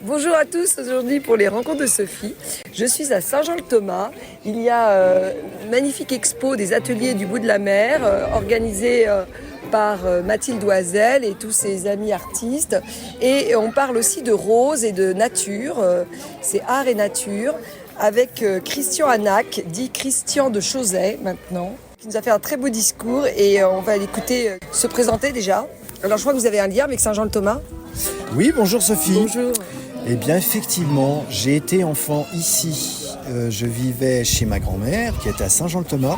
Bonjour à tous, aujourd'hui pour les rencontres de Sophie. Je suis à Saint-Jean-le-Thomas. Il y a une magnifique expo des ateliers du bout de la mer organisée par Mathilde Oisel et tous ses amis artistes. Et on parle aussi de roses et de nature, c'est art et nature, avec Christian Anac, dit Christian de Chauzet maintenant, qui nous a fait un très beau discours et on va l'écouter se présenter déjà. Alors je crois que vous avez un lien avec Saint-Jean-le-Thomas. Oui, bonjour Sophie. Bonjour. Eh bien effectivement, j'ai été enfant ici. Je vivais chez ma grand-mère qui était à Saint-Jean-le-Thomas.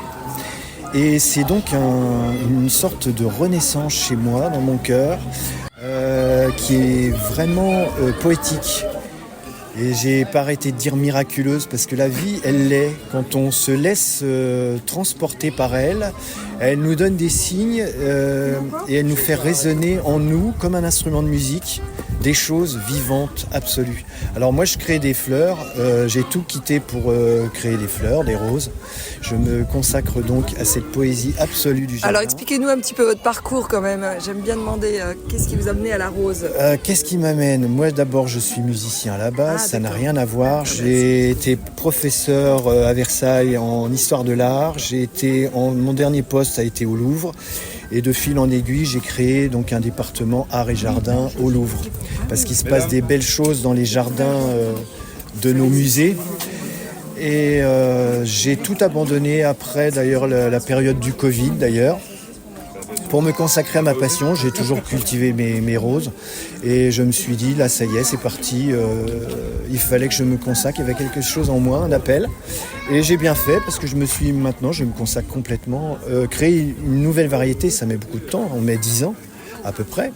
Et c'est donc une sorte de renaissance chez moi, dans mon cœur, qui est vraiment poétique. Et j'ai pas arrêté de dire miraculeuse parce que la vie, elle l'est. Quand on se laisse transporter par elle, elle nous donne des signes et elle nous fait résonner en nous comme un instrument de musique, des choses vivantes absolues. Alors moi je crée des fleurs, j'ai tout quitté pour créer des fleurs, des roses. Je me consacre donc à cette poésie absolue du jardin. Alors expliquez-nous un petit peu votre parcours quand même. J'aime bien demander qu'est-ce qui vous a amené à la rose. Qu'est-ce qui m'amène ? Moi d'abord je suis musicien à la base, ça n'a rien à voir. J'ai été professeur à Versailles en histoire de l'art. Mon dernier poste a été au Louvre. Et de fil en aiguille, j'ai créé donc un département art et jardin au Louvre. Parce qu'il se passe des belles choses dans les jardins de nos musées. Et j'ai tout abandonné après d'ailleurs la période du Covid d'ailleurs. Pour me consacrer à ma passion, j'ai toujours cultivé mes roses. Et je me suis dit, là ça y est, c'est parti. Il fallait que je me consacre, il y avait quelque chose en moi, un appel. Et j'ai bien fait parce que je me consacre complètement. Créer une nouvelle variété, ça met beaucoup de temps, on met 10 ans à peu près.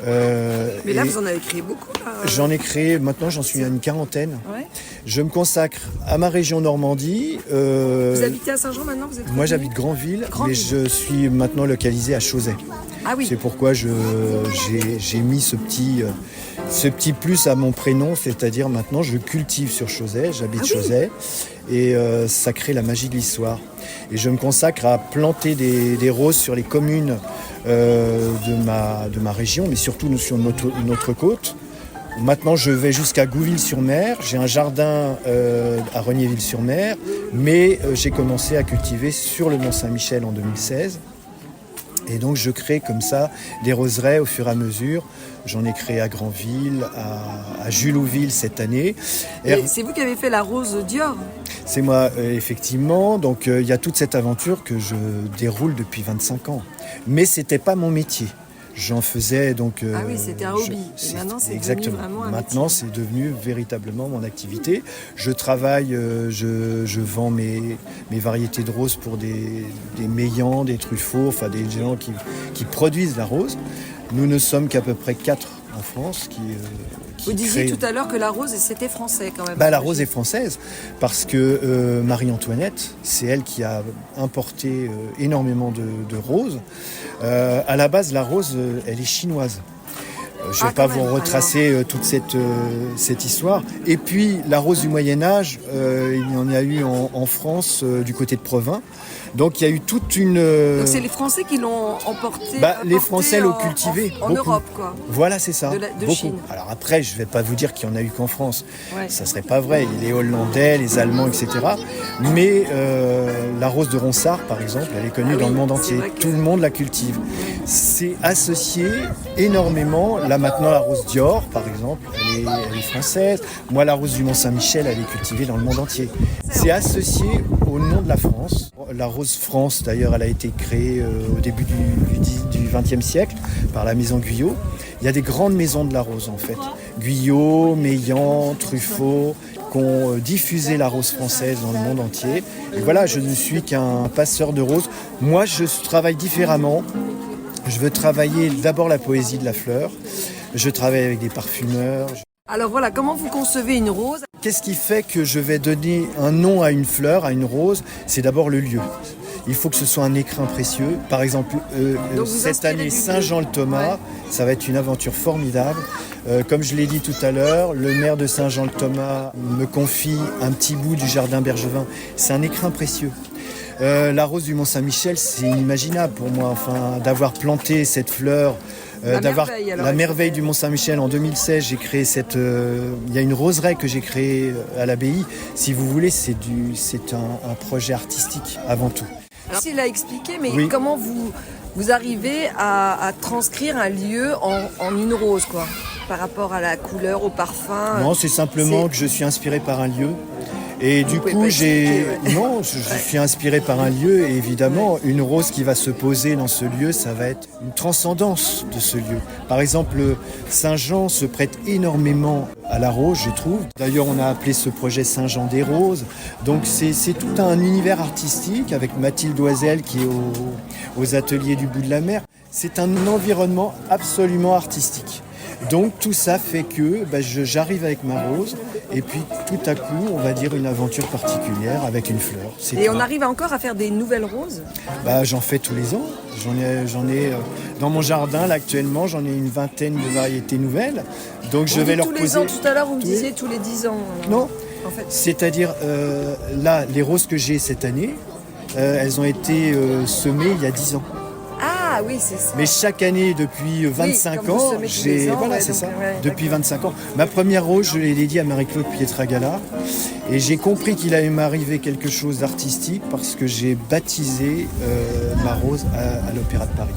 Mais là, vous en avez créé beaucoup. Là. J'en ai créé, maintenant j'en suis à une quarantaine. Ouais. Je me consacre à ma région Normandie. Vous habitez à Saint-Jean maintenant, vous êtes Moi j'habite Granville, mais je suis maintenant localisé à Chauzet. Ah oui. C'est pourquoi j'ai mis ce petit plus à mon prénom, c'est-à-dire maintenant je cultive sur Chauzet, j'habite Chauzet, et ça crée la magie de l'histoire. Et je me consacre à planter des roses sur les communes de ma région, mais surtout sur notre côte. Maintenant, je vais jusqu'à Gouville-sur-Mer. J'ai un jardin à Regnéville-sur-Mer, mais j'ai commencé à cultiver sur le Mont-Saint-Michel en 2016. Et donc, je crée comme ça des roseraies au fur et à mesure. J'en ai créé à Granville, à Julouville cette année. Et c'est vous qui avez fait la rose Dior ? C'est moi, effectivement. Donc, il y a toute cette aventure que je déroule depuis 25 ans. Mais ce n'était pas mon métier. J'en faisais donc... ah oui, c'était un hobby. Et maintenant, c'est devenu vraiment un Maintenant, métier. c'est devenu véritablement mon activité. Je travaille, je vends mes variétés de roses pour des méyans, des truffaut, enfin des gens qui produisent la rose. Nous ne sommes qu'à peu près 4 en France qui vous disiez tout à l'heure que la rose, c'était français quand même. La rose est française parce que Marie-Antoinette, c'est elle qui a importé énormément de roses. À la base, la rose, elle est chinoise. Je ne vais pas vous retracer toute cette histoire. Et puis, la rose du Moyen-Âge, il y en a eu en France, du côté de Provins. Donc, il y a eu toute une... Donc, c'est les Français qui l'ont emporté les Français l'ont cultivé. En Europe, quoi. Voilà, c'est ça. De beaucoup. Chine. Alors après, je ne vais pas vous dire qu'il n'y en a eu qu'en France. Ouais. Ça ne serait pas vrai. Il y a les Hollandais, les Allemands, etc. Mais la rose de Ronsard, par exemple, elle est connue dans le monde entier. Tout le monde la cultive. C'est associé énormément. Là, maintenant, la rose Dior, par exemple, elle est française. Moi, la rose du Mont-Saint-Michel, elle est cultivée dans le monde entier. C'est associé au nom de la France. La rose France, d'ailleurs, elle a été créée au début du XXe siècle par la maison Guyot. Il y a des grandes maisons de la rose, en fait. Guyot, Meillan, Truffaut, qui ont diffusé la rose française dans le monde entier. Et voilà, je ne suis qu'un passeur de roses. Moi, je travaille différemment. Je veux travailler d'abord la poésie de la fleur. Je travaille avec des parfumeurs. Alors voilà, comment vous concevez une rose ? Qu'est-ce qui fait que je vais donner un nom à une fleur, à une rose ? C'est d'abord le lieu. Il faut que ce soit un écrin précieux. Par exemple, cette année, Saint-Jean-le-Thomas, ça va être une aventure formidable. Comme je l'ai dit tout à l'heure, le maire de Saint-Jean-le-Thomas me confie un petit bout du jardin Bergevin. C'est un écrin précieux. La rose du Mont-Saint-Michel, c'est inimaginable pour moi, d'avoir planté cette fleur d'avoir merveille, alors, la merveille du Mont-Saint-Michel. En 2016, j'ai créé il y a une roseraie que j'ai créée à l'abbaye. Si vous voulez, c'est un projet artistique avant tout. Alors, il a expliqué, mais Oui. comment vous arrivez à transcrire un lieu en une rose, quoi, par rapport à la couleur, au parfum? Non, c'est simplement que je suis inspiré par un lieu. Et du pouvez coup, pas expliquer, ouais. Non, je suis inspiré par un lieu. Et évidemment, une rose qui va se poser dans ce lieu, ça va être une transcendance de ce lieu. Par exemple, Saint-Jean se prête énormément à la rose, je trouve. D'ailleurs, on a appelé ce projet Saint-Jean des Roses. Donc, c'est tout un univers artistique avec Mathilde Doisel qui est aux ateliers du bout de la mer. C'est un environnement absolument artistique. Donc tout ça fait que j'arrive avec ma rose et puis tout à coup on va dire une aventure particulière avec une fleur. Et on arrive encore à faire des nouvelles roses? J'en fais tous les ans. J'en ai dans mon jardin là actuellement j'en ai une vingtaine de variétés nouvelles. Donc je vais leur poser. Tous les ans, tout à l'heure vous me disiez tous les 10 ans. Non. En fait. C'est-à-dire là les roses que j'ai cette année, elles ont été semées il y a 10 ans. Ah oui, c'est ça. Mais chaque année, depuis 25 ans, depuis 25 ans. Ma première rose, je l'ai dédiée à Marie-Claude Pietragala. Et j'ai compris qu'il allait m'arriver quelque chose d'artistique parce que j'ai baptisé ma rose à l'Opéra de Paris.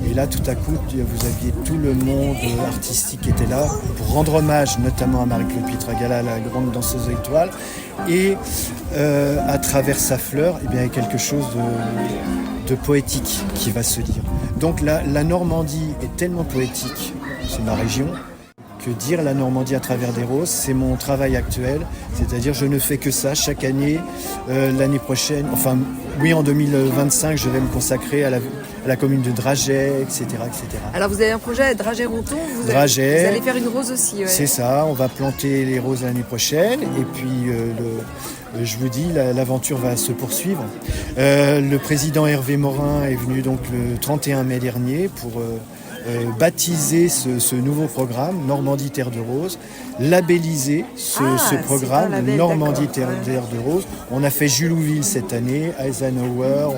Et là, tout à coup, vous aviez tout le monde artistique qui était là pour rendre hommage notamment à Marie-Claude Pietragala, la grande danseuse étoile. Et à travers sa fleur, il y a quelque chose de poétique qui va se dire. Donc la Normandie est tellement poétique, c'est ma région, que dire la Normandie à travers des roses, c'est mon travail actuel. C'est-à-dire je ne fais que ça chaque année. L'année prochaine, en 2025, je vais me consacrer à la commune de Draget, etc., etc. Alors vous avez un projet à Draget-Ronthon, vous allez faire une rose aussi. Ouais. C'est ça, on va planter les roses l'année prochaine et puis je vous dis, l'aventure va se poursuivre. Le président Hervé Morin est venu donc le 31 mai dernier pour baptiser ce nouveau programme, Normandie Terre de Rose, labelliser ce programme, Normandie Terre de Rose. On a fait Julouville cette année, Eisenhower,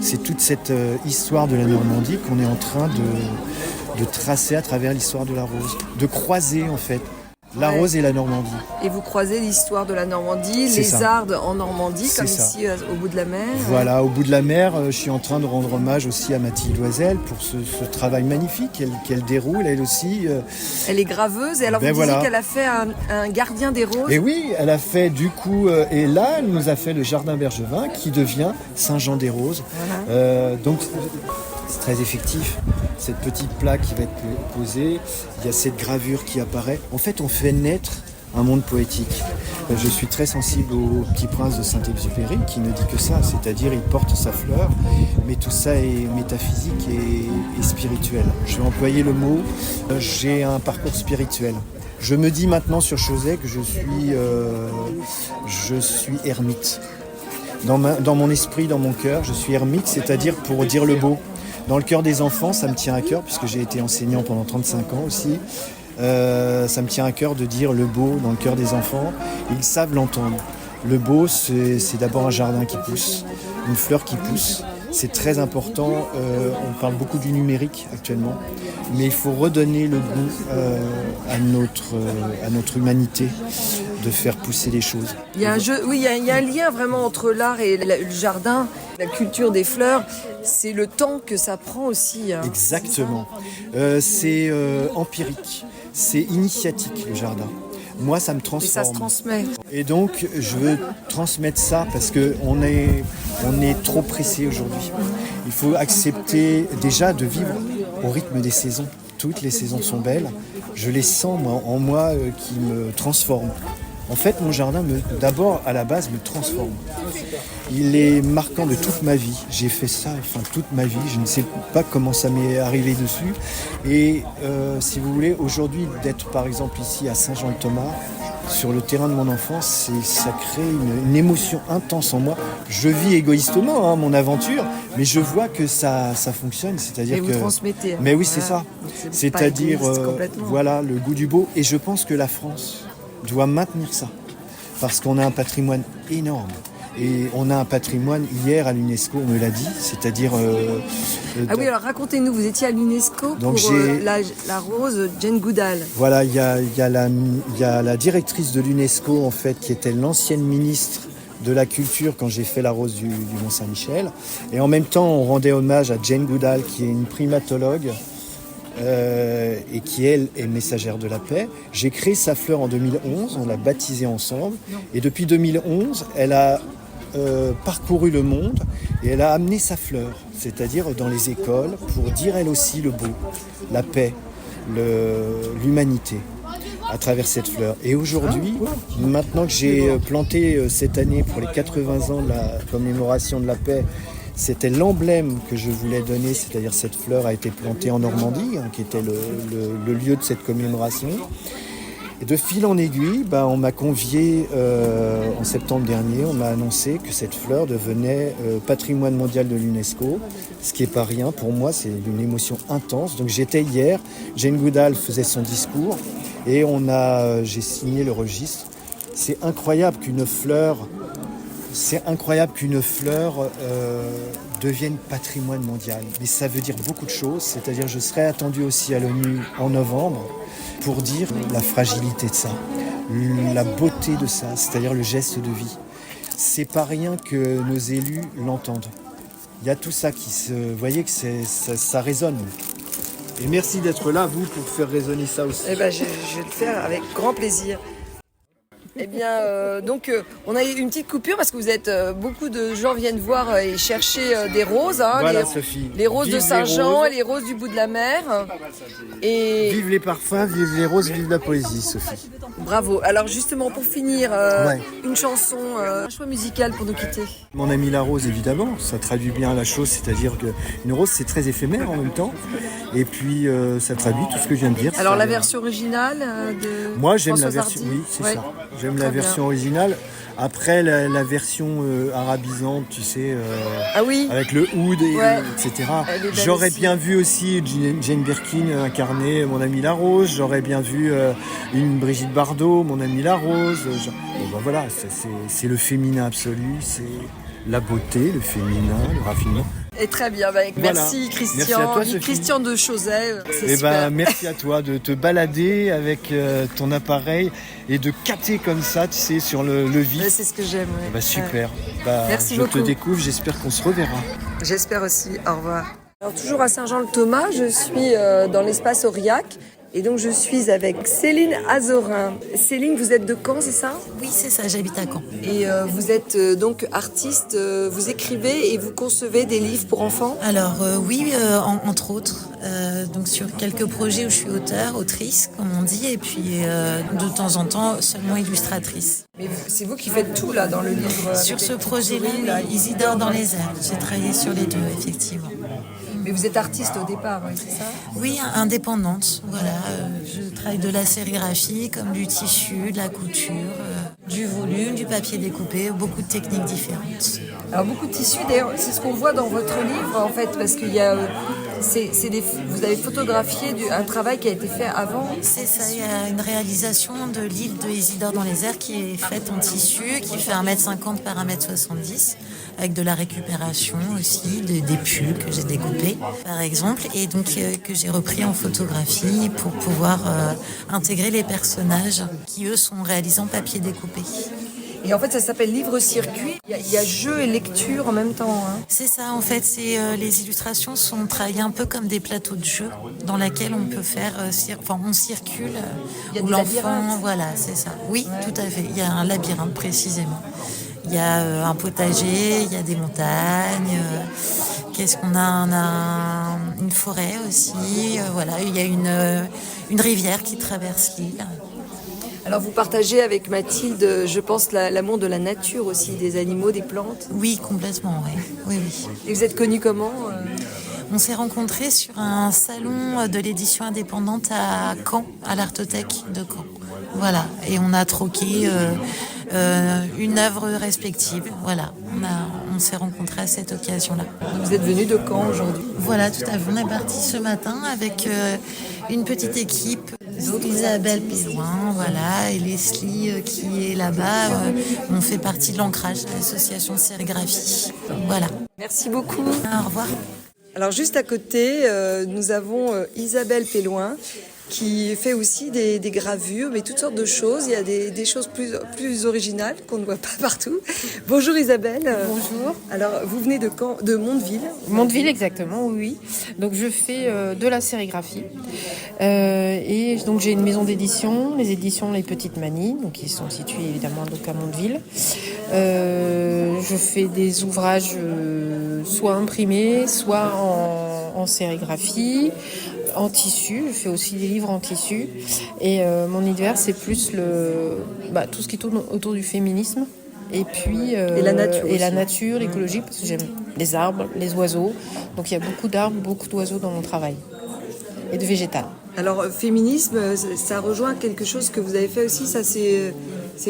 c'est toute cette histoire de la Normandie qu'on est en train de tracer à travers l'histoire de la rose, de croiser en fait. La rose et la Normandie. Et vous croisez l'histoire de la Normandie, les Ardes en Normandie, comme ici au bout de la mer. Voilà, au bout de la mer, je suis en train de rendre hommage aussi à Mathilde Doisel pour ce travail magnifique qu'elle déroule, elle aussi. Elle est graveuse, et alors vous disiez qu'elle a fait un gardien des roses. Et oui, elle a fait du coup, et là, elle nous a fait le jardin Bergevin qui devient Saint-Jean des Roses. Voilà. Donc, c'est très effectif. Cette petite plaque qui va être posée, il y a cette gravure qui apparaît. En fait, on fait naître un monde poétique. Je suis très sensible au Petit Prince de Saint-Exupéry qui ne dit que ça, c'est-à-dire il porte sa fleur, mais tout ça est métaphysique et spirituel. Je vais employer le mot, j'ai un parcours spirituel. Je me dis maintenant sur Chauzet que je suis ermite. Dans mon esprit, dans mon cœur, je suis ermite, c'est-à-dire pour dire le beau. Dans le cœur des enfants, ça me tient à cœur, puisque j'ai été enseignant pendant 35 ans aussi. Ça me tient à cœur de dire le beau dans le cœur des enfants. Ils savent l'entendre. Le beau, c'est d'abord un jardin qui pousse, une fleur qui pousse. C'est très important. On parle beaucoup du numérique actuellement, mais il faut redonner le goût à notre humanité de faire pousser les choses. Il y a il y a un lien vraiment entre l'art et le jardin, la culture des fleurs. C'est le temps que ça prend aussi. Hein. Exactement. C'est empirique, c'est initiatique le jardin. Moi, ça me transforme. Et ça se transmet. Et donc, je veux transmettre ça parce qu'on est trop pressé aujourd'hui. Il faut accepter déjà de vivre au rythme des saisons. Toutes les saisons sont belles. Je les sens en moi qui me transforment. En fait, mon jardin, d'abord, à la base, me transforme. Il est marquant de toute ma vie. J'ai fait ça, toute ma vie. Je ne sais pas comment ça m'est arrivé dessus. Et si vous voulez, aujourd'hui, d'être par exemple ici à Saint-Jean-le-Thomas, sur le terrain de mon enfance, ça crée une émotion intense en moi. Je vis égoïstement mon aventure, mais je vois que ça fonctionne. C'est-à-dire vous transmettez. Mais oui, c'est ça. C'est-à-dire, voilà, le goût du beau. Et je pense que la France doit maintenir ça, parce qu'on a un patrimoine énorme. Et on a un patrimoine hier à l'UNESCO, on me l'a dit, c'est-à-dire... Ah oui, alors racontez-nous, vous étiez à l'UNESCO Donc pour la rose Jane Goodall. Voilà, il y a la directrice de l'UNESCO, en fait, qui était l'ancienne ministre de la culture quand j'ai fait la rose du Mont-Saint-Michel. Et en même temps, on rendait hommage à Jane Goodall, qui est une primatologue et qui, elle, est messagère de la paix. J'ai créé sa fleur en 2011, on l'a baptisée ensemble. Et depuis 2011, elle a parcouru le monde et elle a amené sa fleur, c'est-à-dire dans les écoles, pour dire elle aussi le beau, la paix, l'humanité à travers cette fleur. Et aujourd'hui, maintenant que j'ai planté cette année pour les 80 ans de la commémoration de la paix, c'était l'emblème que je voulais donner, c'est-à-dire cette fleur a été plantée en Normandie, qui était le lieu de cette commémoration. Et de fil en aiguille, on m'a convié en septembre dernier, on m'a annoncé que cette fleur devenait patrimoine mondial de l'UNESCO, ce qui n'est pas rien. Pour moi, c'est une émotion intense. Donc j'étais hier, Jane Goodall faisait son discours et j'ai signé le registre. C'est incroyable qu'une fleur devienne patrimoine mondial. Mais ça veut dire beaucoup de choses, c'est-à-dire je serai attendu aussi à l'ONU en novembre pour dire la fragilité de ça, la beauté de ça, c'est-à-dire le geste de vie. C'est pas rien que nos élus l'entendent. Il y a tout ça vous voyez que ça résonne. Et merci d'être là, vous, pour faire résonner ça aussi. Eh ben, je vais le faire avec grand plaisir. Eh bien, on a une petite coupure parce que vous êtes beaucoup de gens viennent voir et chercher des roses. Hein, voilà, Sophie. Les roses vive de Saint-Jean et les roses du bout de la mer. Et vive les parfums, vive les roses, vive la poésie, Sophie. Bravo. Alors justement, pour finir, une chanson, un choix musical pour nous quitter. Mon ami la rose, évidemment, ça traduit bien la chose, c'est-à-dire qu'une rose, c'est très éphémère en même temps. Et puis, ça traduit tout ce que je viens de dire. Alors la version originale de Moi, j'aime Françoise la version, Hardy. oui, c'est ça. J'aime Très la bien. version originale. Après, la version arabisante, tu sais, Ah oui. avec le oud, etc. Elle est belle J'aurais aussi. bien vu aussi Jane Birkin incarner mon ami la rose. J'aurais bien vu une Brigitte Bardot, mon ami la rose. Voilà, c'est le féminin absolu, c'est la beauté, le féminin, le raffinement. Et très bien, Voilà. merci Christian. Merci à toi, Sophie. Christian de Chauzet, c'est super. Merci à toi de te balader avec ton appareil et de capter comme ça, tu sais, sur le vif. C'est ce que j'aime. Ouais. Super. Merci je beaucoup. te découvre, j'espère qu'on se reverra. J'espère aussi. Au revoir. Alors toujours à Saint-Jean-le-Thomas, je suis dans l'espace Aurillac. Et donc je suis avec Céline Azorin. Céline, vous êtes de Caen, c'est ça ? Oui, c'est ça, j'habite à Caen. Et vous êtes donc artiste, vous écrivez et vous concevez des livres pour enfants ? Alors oui, entre autres, donc sur quelques projets où je suis autrice, comme on dit, et puis de temps en temps seulement illustratrice. Mais c'est vous qui faites tout là dans le livre. Sur ce projet-là, Isidore dans les airs, j'ai travaillé sur les deux, effectivement. Mais vous êtes artiste au départ, oui, c'est ça ? Oui, indépendante, voilà. Je travaille de la sérigraphie, comme du tissu, de la couture, du volume, du papier découpé, beaucoup de techniques différentes. Alors beaucoup de tissus, d'ailleurs, c'est ce qu'on voit dans votre livre en fait, parce qu'il y a, vous avez photographié un travail qui a été fait avant. C'est ça, il y a une réalisation de l'île de Isidore dans les airs qui est faite en tissu, qui fait 1m50 par 1m70, avec de la récupération aussi, des pulls que j'ai découpés par exemple, et donc que j'ai repris en photographie pour pouvoir intégrer les personnages qui eux sont réalisés en papier découpé. Et en fait, ça s'appelle livre-circuit. Il y a jeu et lecture en même temps. Hein. C'est ça, en fait. Les illustrations sont travaillées un peu comme des plateaux de jeu dans lesquels on peut faire... on circule. Il y a où des l'enfant, labyrinthes. voilà, c'est ça. Oui, tout à fait. Il y a un labyrinthe, précisément. Il y a un potager, il y a des montagnes. Qu'est-ce qu'on a ? On a une forêt aussi. Voilà, il y a une rivière qui traverse l'île. Alors vous partagez avec Mathilde, je pense, l'amour de la nature aussi, des animaux, des plantes. Oui, complètement, oui. Oui, oui. Et vous êtes connus comment On s'est rencontrés sur un salon de l'édition indépendante à Caen, à l'Artothèque de Caen. Voilà, et on a troqué une œuvre respective. Voilà, on s'est rencontrés à cette occasion-là. Vous êtes venus de Caen aujourd'hui ? Voilà, tout à fait. On est parti ce matin avec une petite équipe autres Isabelle artistes. Péloin, voilà, et Leslie qui est là-bas. On fait partie de l'ancrage de l'association Sérigraphie. Voilà. Merci beaucoup. Au revoir. Alors juste à côté, nous avons Isabelle Péloin qui fait aussi des gravures, mais toutes sortes de choses. Il y a des choses plus originales qu'on ne voit pas partout. Bonjour Isabelle. Bonjour. Alors vous venez de quand? De Mondeville. Mondeville, exactement, oui. Donc je fais de la sérigraphie. Et donc j'ai une maison d'édition, les éditions Les Petites Manies, donc qui sont situées évidemment donc à Mondeville. Je fais des ouvrages soit imprimés, soit en sérigraphie, en tissu. Je fais aussi des livres en tissu. Et mon univers, c'est plus tout ce qui tourne autour du féminisme. Et puis et la nature, la nature, l'écologie, parce que j'aime les arbres, les oiseaux. Donc il y a beaucoup d'arbres, beaucoup d'oiseaux dans mon travail. Et de végétal. Alors féminisme, ça rejoint quelque chose que vous avez fait aussi. Ça c'est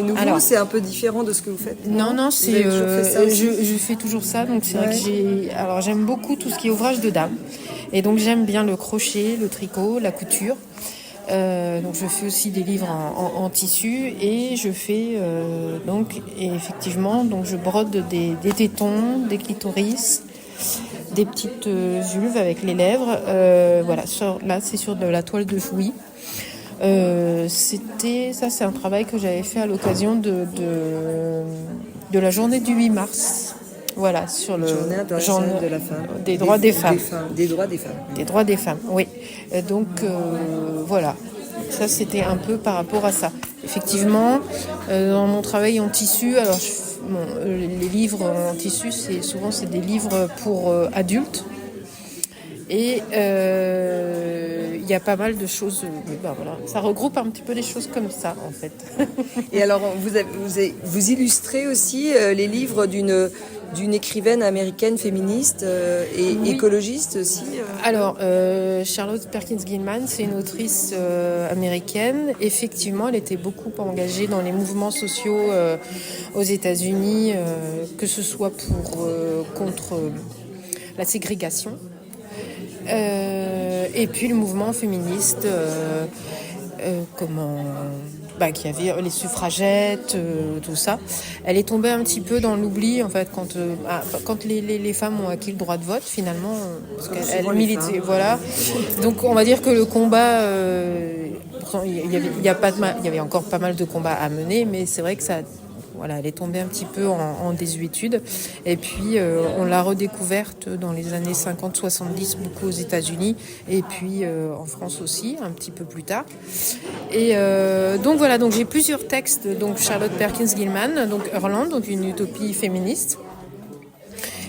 nouveau. Alors, c'est un peu différent de ce que vous faites. Non, Vous c'est avez toujours fait ça aussi je fais toujours ça. Donc c'est vrai que j'aime beaucoup tout ce qui est ouvrage de dames. Et donc j'aime bien le crochet, le tricot, la couture. Donc je fais aussi des livres en tissu et je fais effectivement je brode des tétons, des clitoris, des petites vulves avec les lèvres. Là c'est sur de la toile de Jouy. C'est un travail que j'avais fait à l'occasion de la journée du 8 mars. Voilà, sur le Journée internationale de la femme. Des droits des femmes. Des droits des femmes. Des droits des femmes, oui. Donc voilà, ça c'était un peu par rapport à ça. Effectivement, dans mon travail en tissu, les livres en tissu, c'est des livres pour adultes. Et il y a pas mal de choses, ça regroupe un petit peu des choses comme ça en fait. Et alors vous illustrez aussi les livres d'une écrivaine américaine féministe et écologiste aussi. Alors, Charlotte Perkins Gilman, c'est une autrice américaine. Effectivement, elle était beaucoup engagée dans les mouvements sociaux aux États-Unis, que ce soit contre la ségrégation. Et puis le mouvement féministe, qui avait les suffragettes, tout ça. Elle est tombée un petit peu dans l'oubli en fait quand les femmes ont acquis le droit de vote finalement, parce qu'elle militait, voilà. Donc on va dire que le combat, pourtant il y avait encore pas mal de combats à mener, mais c'est vrai que ça. Voilà, elle est tombée un petit peu en désuétude. Et puis, on l'a redécouverte dans les années 50-70, beaucoup aux États-Unis. Et puis, en France aussi, un petit peu plus tard. Et donc j'ai plusieurs textes. Donc, Charlotte Perkins Gilman, donc Hurland, donc une utopie féministe.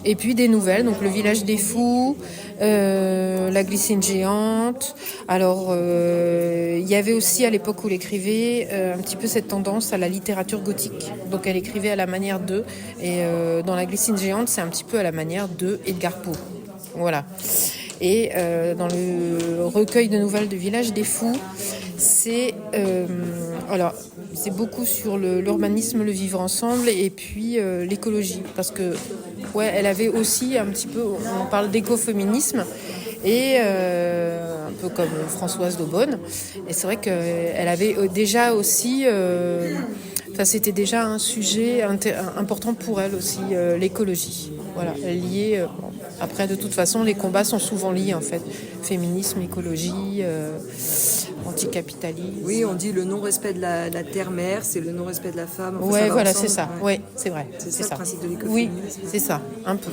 Et puis des nouvelles, donc Le Village des Fous, La Glycine géante. Alors, il y avait aussi à l'époque où elle écrivait un petit peu cette tendance à la littérature gothique. Donc elle écrivait à la manière d'eux. Et dans La Glycine géante, c'est un petit peu à la manière de Edgar Poe. Voilà. Et dans le recueil de nouvelles de Village des Fous, c'est beaucoup sur l'urbanisme, le vivre ensemble et puis l'écologie. Parce que elle avait aussi un petit peu, on parle d'écoféminisme et un peu comme Françoise d'Aubonne. Et c'est vrai qu'elle avait déjà aussi, c'était déjà un sujet important pour elle aussi, l'écologie. Voilà, liée. Après, de toute façon, les combats sont souvent liés en fait, féminisme, écologie. Anticapitalisme. Oui, on dit le non-respect de la terre-mère, c'est le non-respect de la femme. C'est ça. Ouais, c'est vrai. C'est ça le principe de l'écoféminisme. Oui, c'est ça, un peu.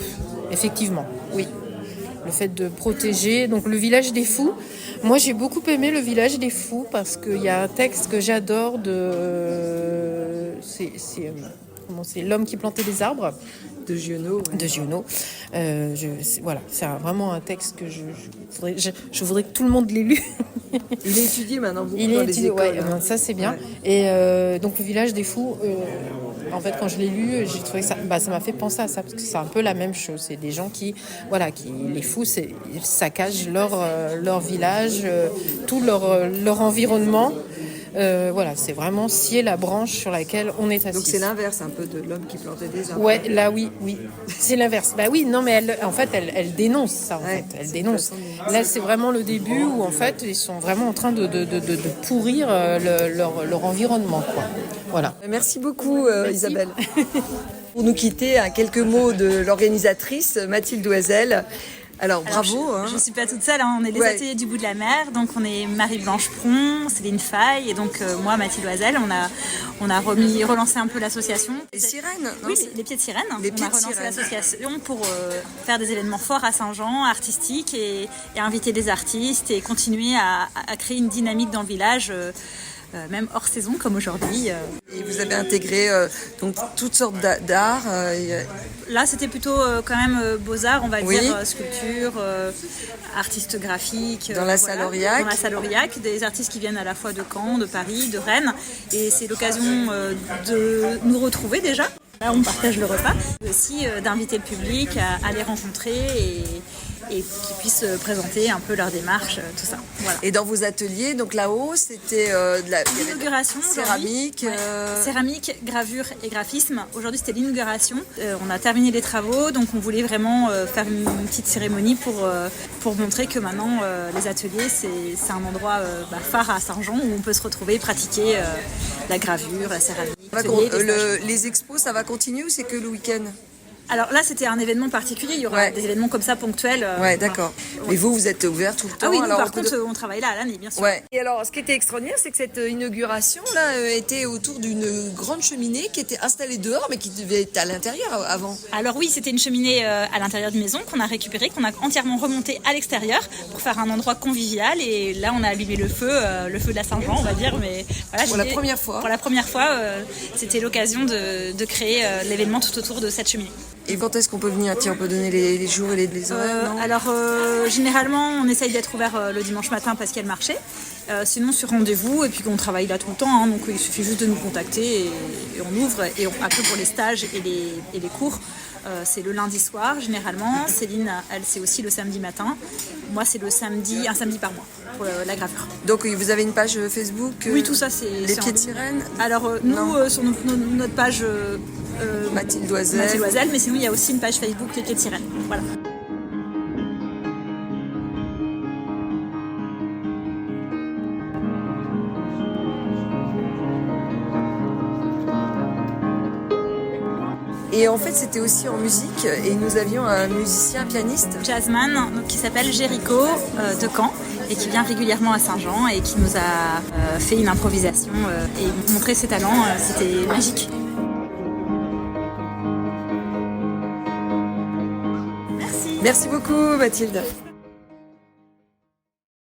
Effectivement, oui. Le fait de protéger. Donc, le Village des Fous. Moi, j'ai beaucoup aimé le Village des Fous parce qu'il y a un texte que j'adore c'est L'homme qui plantait des arbres. De Giono. Ouais. De Giono. C'est vraiment un texte que je voudrais que tout le monde l'ait lu. Il est étudié maintenant beaucoup dans les écoles. Ça c'est bien. Ouais. Et donc Le Village des Fous, en fait quand je l'ai lu, j'ai trouvé que ça m'a fait penser à ça parce que c'est un peu la même chose. C'est des gens qui les fous, ils saccagent leur village, tout leur environnement. Voilà, c'est vraiment scier la branche sur laquelle on est assis. Donc c'est l'inverse un peu de l'homme qui plantait des arbres. Ouais, là oui, c'est l'inverse. Bah oui, non mais elle dénonce ça en fait. Elle dénonce. Là c'est vraiment le début où en fait ils sont vraiment en train de pourrir leur environnement quoi. Voilà. Merci beaucoup Isabelle. Pour nous quitter, quelques mots de l'organisatrice Mathilde Doisel. Alors bravo. Je ne suis pas toute seule, hein. On est les ateliers du bout de la mer, donc on est Marie-Blanche Pron, Céline Faye et donc moi Mathilde Doisel. On a relancé un peu l'association. Les sirènes, non? Oui, les pieds de sirène. On a relancé l'association pour faire des événements forts à Saint-Jean, artistiques et inviter des artistes et continuer à créer une dynamique dans le village. Même hors saison comme aujourd'hui. Et vous avez intégré donc toutes sortes d'arts. Là, c'était plutôt quand même beaux-arts, on va dire, sculpture, artistes graphiques. Dans la salle Aurillac. Dans la salle Aurillac, des artistes qui viennent à la fois de Caen, de Paris, de Rennes. Et c'est l'occasion de nous retrouver déjà. Là, on partage le repas. Aussi d'inviter le public à les rencontrer et qu'ils puissent présenter un peu leur démarche, tout ça. Voilà. Et dans vos ateliers, donc là-haut, c'était de l'inauguration, céramique, céramique, gravure et graphisme. Aujourd'hui, c'était l'inauguration. On a terminé les travaux, donc on voulait vraiment faire une petite cérémonie pour montrer que maintenant, les ateliers, c'est un endroit phare à Saint-Jean où on peut se retrouver, pratiquer la gravure, la céramique. Les expos, ça va continuer ou c'est que le week-end ? Alors là, c'était un événement particulier. Il y aura des événements comme ça ponctuels. Ouais, d'accord. Mais vous êtes ouvert tout le temps. Ah oui, nous, par contre, on travaille là à l'année, bien sûr. Ouais. Et alors, ce qui était extraordinaire, c'est que cette inauguration là était autour d'une grande cheminée qui était installée dehors, mais qui devait être à l'intérieur avant. Alors oui, c'était une cheminée à l'intérieur d'une maison qu'on a récupérée, qu'on a entièrement remontée à l'extérieur pour faire un endroit convivial. Et là, on a allumé le feu de la Saint-Jean, on va dire. Mais voilà, pour la première fois. Pour la première fois, c'était l'occasion de créer l'événement tout autour de cette cheminée. Et quand est-ce qu'on peut venir ? Tiens, on peut donner les jours et les horaires, non ? Alors, généralement, on essaye d'être ouvert le dimanche matin parce qu'il y a le marché. Sinon, sur rendez-vous, et puis qu'on travaille là tout le temps. Hein, donc, il suffit juste de nous contacter et on ouvre. Et après, pour les stages et les cours, c'est le lundi soir, généralement. Céline, elle, c'est aussi le samedi matin. Moi, c'est un samedi par mois pour la gravure. Donc, vous avez une page Facebook ? Oui, tout ça, c'est... Les pieds de sirène ? Alors, nous, sur notre page... Mathilde Doisel, mais sinon il y a aussi une page Facebook Les Pieds de Sirène. Voilà. Et en fait, c'était aussi en musique et nous avions un musicien pianiste. Jazzman, donc, qui s'appelle Jéricho de Caen et qui vient régulièrement à Saint-Jean et qui nous a fait une improvisation et montré ses talents. C'était magique. Merci beaucoup Mathilde.